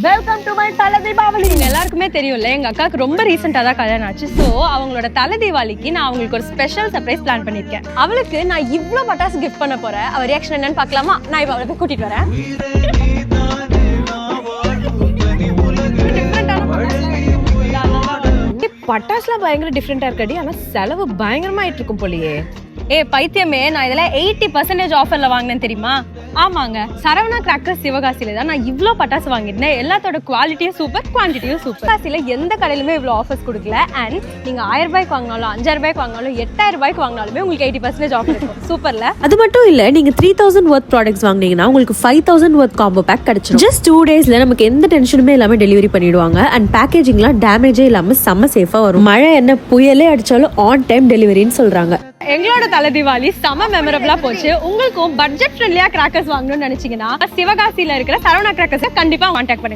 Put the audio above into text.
Welcome to my தல தீபாவளி. எல்லாருக்குமே தெரியும்ல, எங்க அக்காவுக்கு ரொம்ப ரீசெண்டா தான் கல்யாணம் ஆச்சு. ஸோ அவங்களோட தல தீபாவளிக்கு நான் அவங்களுக்கு ஒரு ஸ்பெஷல் சர்ப்ரைஸ் பிளான் பண்ணிருக்கேன். அவளுக்கு நான் இவ்ளோ பட்டாசு கிஃப்ட் பண்ண போறேன். அவ ரியாக்ஷன் என்னன்னு பார்க்கலாமா? நான் இப்ப அவளை போய் கூட்டிட்டு வரேன். பட்டாசுலாம் பயங்கர டிஃப்ரெண்டா இருக்கடி, ஆனா செலவு பயங்கரமா ஆயிட்டு இருக்கும் போலியே. பைத்தியமே, நான் இதுல 80% ஆஃபர்ல வாங்கினேன் தெரியுமா? ஆமாங்க, சரவணா கிராக்கர்ஸ் சிவகாசியில தான் நான் இவ்ளோ பட்டாசு வாங்கிருந்தேன். எல்லாத்தோட குவாலிட்டியும் சூப்பர், குவான்டிட்டியும் சூப்பர். சிவகாசியில எந்த கடையிலுமே இவ்ளோ ஆஃபர்ஸ் கொடுக்கல. அண்ட் நீங்க 1000 ரூபாய்க்கு வாங்கினாலும் 5000 ரூபாய்க்கு வாங்கினாலும் 8000 ரூபாய்க்கு வாங்கினாலுமே உங்களுக்கு 80% ஆஃபர் இருக்கும். சூப்பர்ல. அது மட்டும் இல்ல, நீங்க 3000 worth ப்ராடக்ட்ஸ் வாங்குனீங்கன்னா உங்களுக்கு 5000 worth காம்போ பேக் கிடைச்சிடும். ஜஸ்ட் 2 daysல நமக்கு எந்த டென்ஷனுமே இல்லாம டெலிவரி பண்ணிடுவாங்க. அண்ட் பேக்கேஜிங்லாம் டேமேஜே இல்லாம செம்ம சேஃபா வரும். மழை என்ன புயலே அடிச்சாலும் ஆன் டைம் டெலிவரின்னு சொல்றாங்க. எங்களோட தல தீபாவளி செம மெமரபிளா போச்சு. உங்களுக்கும் பட்ஜெட் ஃப்ரெண்ட்லியா கிராக்கர்ஸ் வாங்கணும்னு நினைச்சீங்கன்னா சிவகாசியில இருக்கிற சரவணா கிராக்கர்ஸ் கண்டிப்பா கான்டாக்ட் பண்ணுங்க.